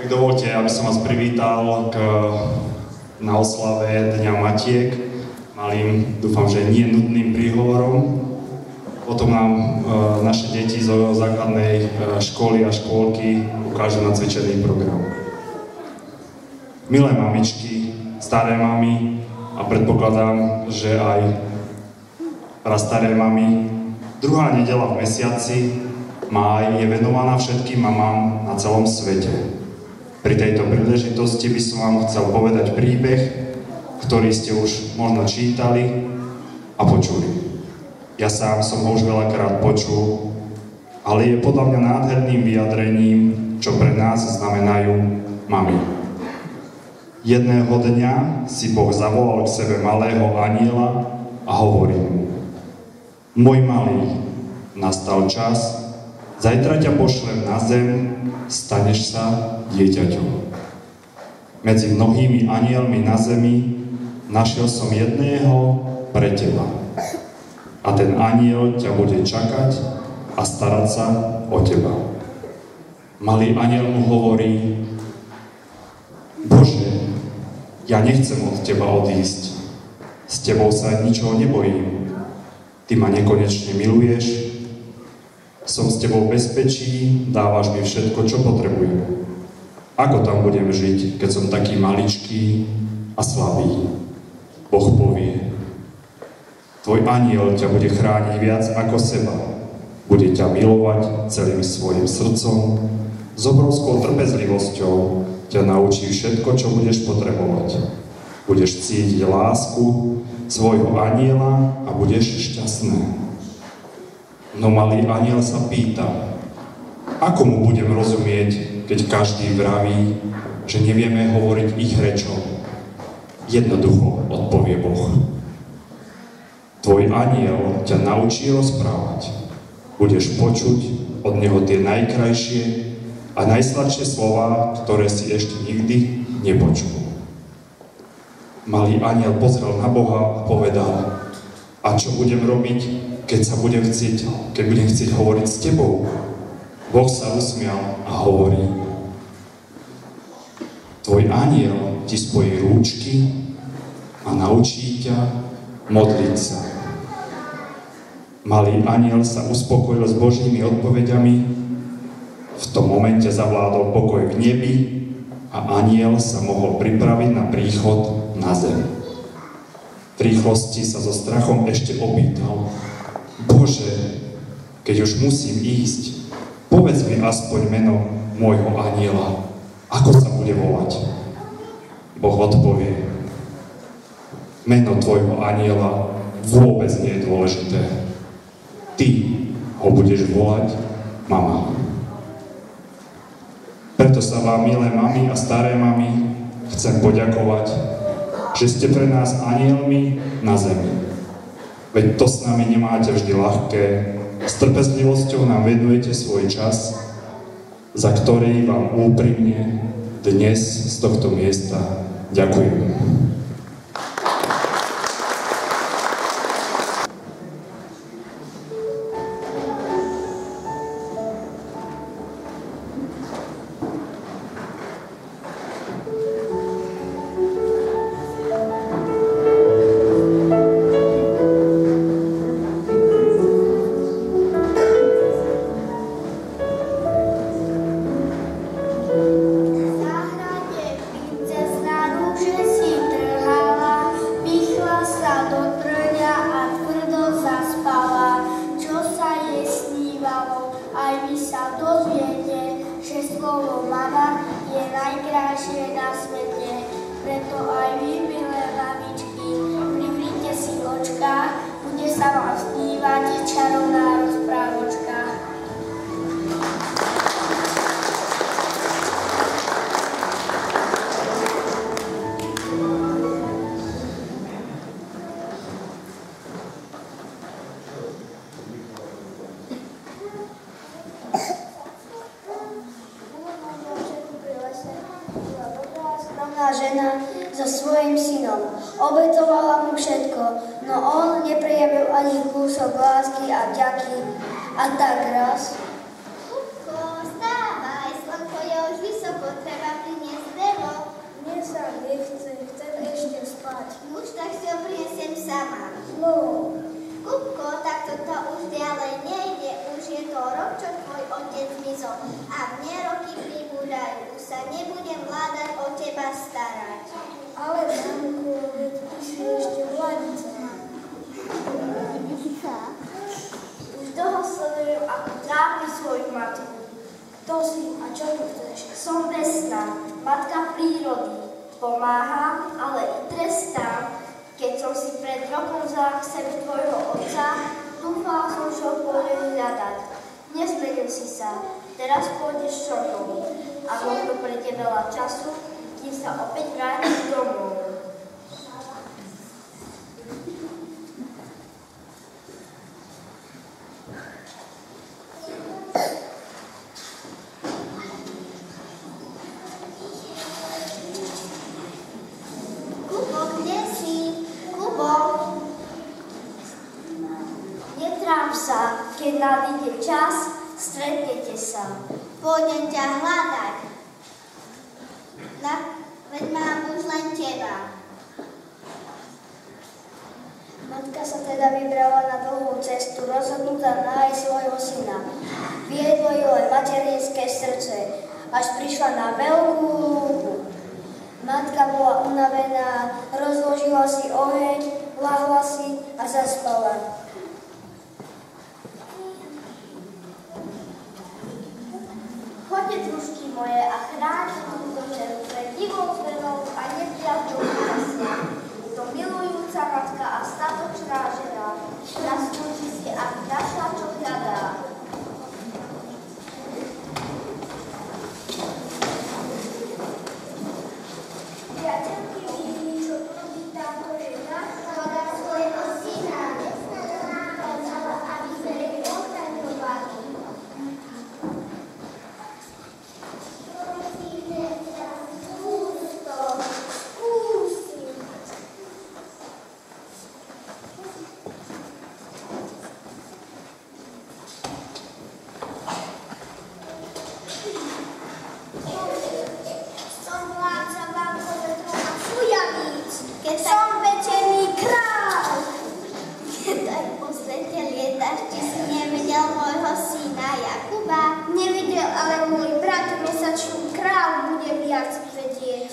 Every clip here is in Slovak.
Tak dovolte, aby som vás privítal na oslave Dňa Matiek, malým, dúfam, že nie nudným príhovorom. Potom nám naše deti zo základnej školy a škôlky ukážu nacvičený program. Milé mamičky, staré mamy a predpokladám, že aj prastaré mamy, druhá nedeľa v mesiaci, máj, je venovaná všetkým mamám na celom svete. Pri tejto príležitosti by som vám chcel povedať príbeh, ktorý ste už možno čítali a počuli. Ja sám som ho už veľakrát počul, ale je podľa mňa nádherným vyjadrením, čo pre nás znamenajú mami. Jedného dňa si Boh zavolal k sebe malého anjela a hovorí mu: Môj malý, nastal čas, zajtra ťa pošlem na zem, staneš sa dieťaťom. Medzi mnohými anjelmi na zemi našiel som jedného pre teba. A ten anjel ťa bude čakať a starať sa o teba. Malý anjel mu hovorí: Bože, ja nechcem od teba odísť. S tebou sa ničoho nebojím. Ty ma nekonečne miluješ, som s tebou v bezpečí, dávaš mi všetko, čo potrebujem. Ako tam budem žiť, keď som taký maličký a slabý? Boh povie: Tvoj anjel ťa bude chrániť viac ako seba. Bude ťa milovať celým svojim srdcom, s obrovskou trpezlivosťou ťa naučí všetko, čo budeš potrebovať. Budeš cítiť lásku svojho anjela a budeš šťastný. No malý anjel sa pýta: Ako mu budem rozumieť, keď každý vraví, že nevieme hovoriť ich rečou? Jednoducho, odpovie Boh. Tvoj anjel ťa naučí rozprávať. Budeš počuť od neho tie najkrajšie a najsladšie slová, ktoré si ešte nikdy nepočul. Malý anjel pozrel na Boha a povedal: A čo budem robiť, keď budem chcieť hovoriť s tebou? Boh sa usmial a hovorí: Tvoj anjel ti spojí rúčky a naučí ťa modliť sa. Malý anjel sa uspokojil s Božími odpoveďami. V tom momente zavládol pokoj v nebi a anjel sa mohol pripraviť na príchod na zem. V rýchlosti sa so strachom ešte opýtal: Bože, keď už musím ísť, povedz mi aspoň meno môjho anjela. Ako sa bude volať? Boh odpovie: Meno tvojho anjela vôbec nie je dôležité. Ty ho budeš volať mama. Preto sa vám, milé mamy a staré mamy, chcem poďakovať, že ste pre nás anjelmi na zemi. Veď to s nami nemáte vždy ľahké. S trpezlivosťou nám venujete svoj čas, za ktorý vám úprimne dnes z tohto miesta ďakujem. Žena so svojím synom. Obetovala mu všetko, no on neprejavil ani kúsok lásky a vďaky. A tak raz... Vstávaj, slnko je už vysoko, treba mať. Už tak si ho prinesiem sama. No, Kupko, takto to už ďalej nejde. Už je to rok, čo tvoj otec zmizol. A mne roky pribúdajú. Už sa nebudem vládať o teba starať. ale mamku, veď ty si ešte mladíca. Už dlho sledujem, ako trápi svoju matku. Kto si a čo tu chceš? Som Vesna, matka prírody. Pomáham, ale i trestám. Keď som si pred rokom vzala k sebe tvojho otca, dúfala som, že ho pôjdem hľadať. Nezmenil si sa, teraz pôjdeš so mnou. A možno prejde veľa času, kým sa opäť vrátiš domov. Keď nadíde čas, stretnete sa. Pôjdem ťa hľadať. Veď mám už len teba. Matka sa teda vybrala na dlhú cestu, rozhodnutá nájsť svojho syna. Viedlo ju len materinské srdce, až prišla na veľkú lúku. Matka bola unavená, rozložila si oheň, ľahla si a zaspala. Choďte, družky moje, a chráňte túto ženu pred divou zvenou a nepriateľom krásne. To milujúca matka a statočná žena, ktorá slúži si, aby našla, čo hľadá. Priateľky, vidí, čo tu robí táto žena, hľadá svojho syna, nesnažila, aby sme jej ochraňovali.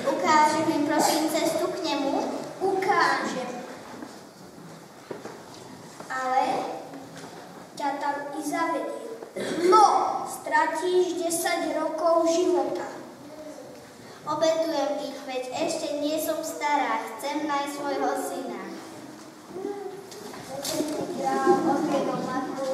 Ukážem mi prosím cestu k nemu? Ukážem. Ale ťa tam i zavedie. No, stratíš 10 rokov života. Obetujem ich, veď ešte nie som stará. Chcem nájsť svojho syna. Večerný kráľ odviedol matku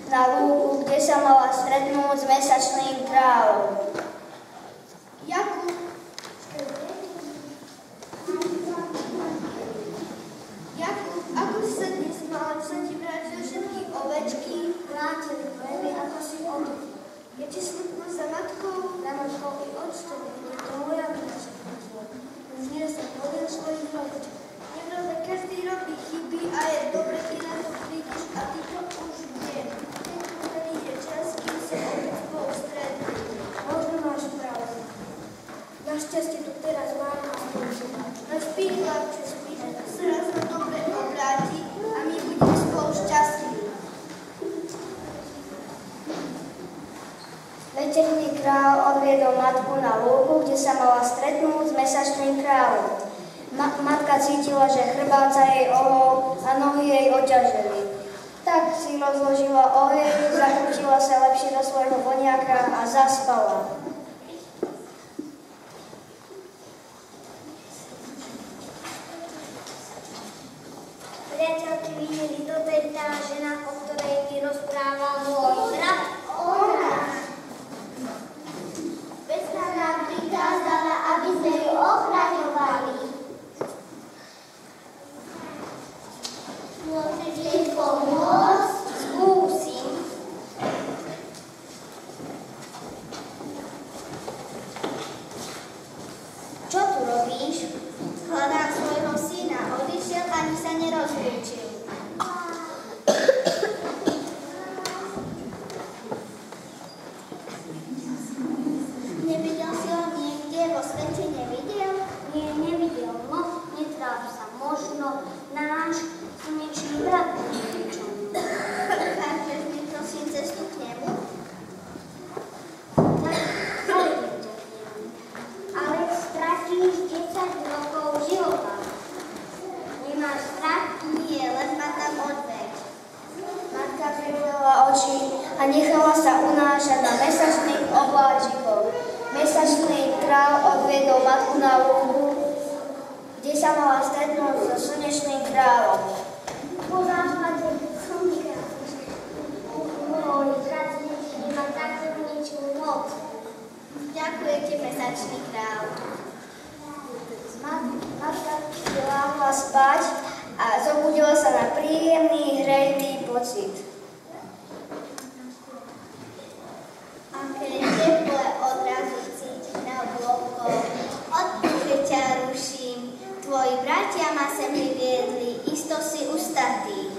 na lúku, kde sa mala stretnúť s mesačným kráľom. Jakub, ako si sa dnes mala, čo sa ti vrátil všetky ovečky, vrátili veľmi, ako si odol. Je ti smutno za matkou? Na matkou i otcom, je to moja vráčka. Už nie som volil svojich rodičov. Nepravda, každý robí chyby a je dobre, keď na to prídeš a ty to už vieš. Keď tu príde čas, kým sa opäť spolu stretnú. Možno máš pravdu. Našťastie tu teraz máme spolu. No spí, chlapče, spí. Sraz sa dobre obráti a my budeme spolu šťastní. Večerný kráľ odviedol matku na lúku, kde sa mala stretnúť s mesačným kráľom. Matka cítila, že chrbát sa jej ohol a nohy jej oťažili. Tak si rozložila oheň, zakrútila sa lepšie do svojho voniaka a zaspala. Priateľky, videli, toto je tá žena, o ktorej mi rozprával môj brat. Ona. Vesna nám prikázala, aby sme ju ochraňovali. Môžeš jej pomôcť? Skúsim. Čo tu robíš? Hľadám svojho syna. Odišiel, ani sa nerozlúčil. očí a nechala sa unášať na mesačných obláčikoch. Mesačný král odviedol matku na lúku, kde sa mala stretnúť so slnečným kráľom. Po západe slnka môj brat nemá takú ničú moc. Ďakujem ti, mesačný král. Matka si láhla spať a zobudila sa na príjemný, hrejný pocit. Aké teplé odrazu cítiť na oblokoch. Odpúšť ťa ruším. Tvoji bratia ma sem priviedli, isto si ustatý.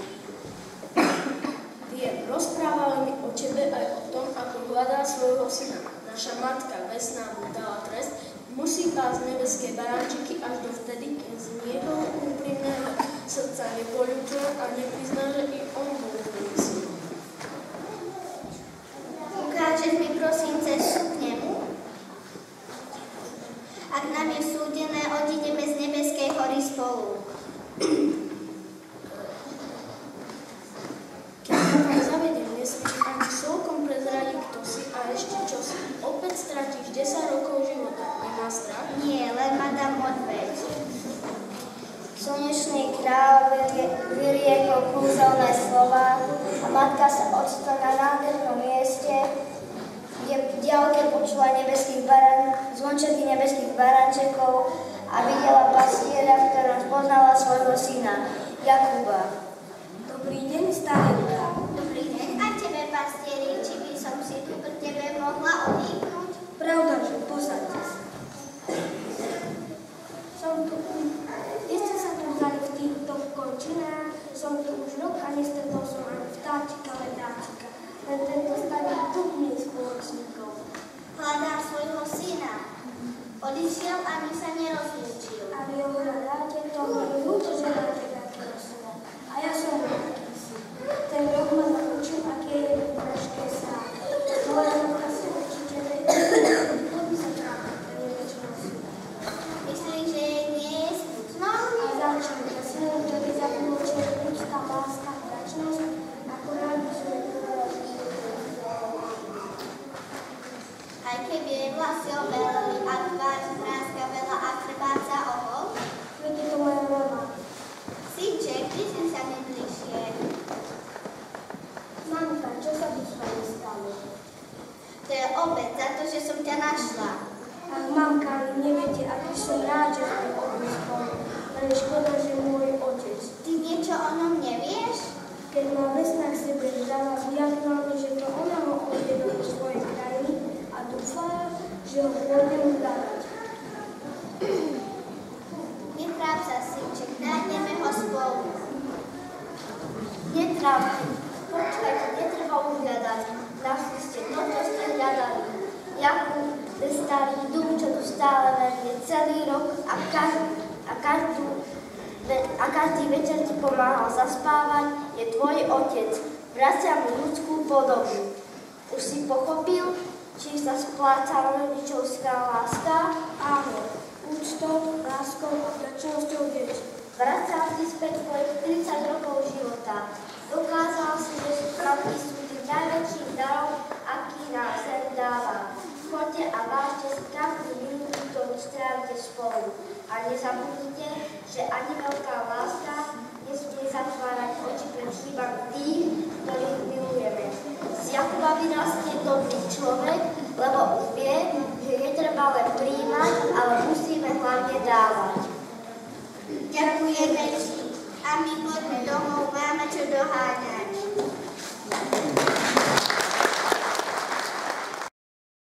Viem, rozprávali mi o tebe aj o tom, ako hľadá svojho syna. Naša matka Vesná mu dala trest, musí pásť nebeské baránčiky až dovtedy, keď z nieho úprimného srdca nepoľúčuje a neprizná, že i on bol tvojim synom. Ukážeš mi prosím cestu k nemu? Ak nám je súdené, odídeme z nebeskej hory spolu. Keď ma tam zavedem, nesmieš ani celkom prezradiť, kto si a ešte čo si. Opäť stratíš 10 rokov života. Nemá strach? Nie, len ma dám odveď. Slnečný král vyriekol kúzelné slova a matka sa ocitla na nádhernom mieste, kde v diaľke počula zvončeky nebeských barančekov a videla pastiera, v ktorom spoznala svojho syna, Jakuba. Dobrý deň, starenka. Dobrý deň, a tebe, pastieri, či by som si tu pri tebe mohla odýchnuť? Pravda, že posaďte sa. Vy ste sa tu vzali v týchto končinách, som tu už rok a nestretol som ani vtáčika, ledáčika, len tento starý dubný spoločníkov. Hľadám svojho syna. Odišiel ani sa nerozlúčil. A vy ho hľadáte, to mi je ľúto, že máte takého syna. A ja som taký syn. Ten rok ma naučil, aké je ťažké stáť. Moja matka si určite vedie, ako by sa trápil pre nebečného syna. Myslíš, že jej nie je smutno? A začal sa synom, ktorý zapôčil úcta, láska, vďačnosť, ako rádi sme Aj keby jej vlasy obeleli a tvář zmrázkavela a chrbáca ohol? Veď je to moja mama. Synček, blíži sa mi bližšie. Mamka, čo sa tu s vami stalo? To je obed za to, že som ťa našla. Ach, mamka, ani neviete, aký som rád, že sme obli spolu. Len je škoda, že môj otec. Ty niečo o ňom nevieš? Keď ma Vesna k sebe vzala, vyjadrila mi, že to ona ho odvedla do svojej krajiny a dúfala, že ho pôjdem hľadať. Netráp sa, synček, nájdeme ho spolu. Netrápte, počkajte, netreba už hľadať. Našli ste to, čo ste hľadali. Jakub, ten starý dum, čo tu stále verie celý rok a každý večer ti pomáhal zaspávať, je tvoj otec. Vracia mu ľudskú podobu. Už si pochopil, či sa spláca rodičovská láska? Áno, úctou, láskou a vďačnosťou detí. Vracal si späť tvojich 30 rokov života. Dokázal si, že matky sú tým najväčším darom, aký nám sen dáva. Choďte a vážte si každú minútu, ktorú strávite spolu. A nezabudnite, že ani veľká láska nesmie zatvárať oči pred chybami tých, ktorých milujeme. Z Jakuba vyrastie dobrý človek, lebo už vie, že netreba len prijímať, ale musíme hlavne dávať. Ďakujeme ti. A my poďme domov, máme čo doháňať.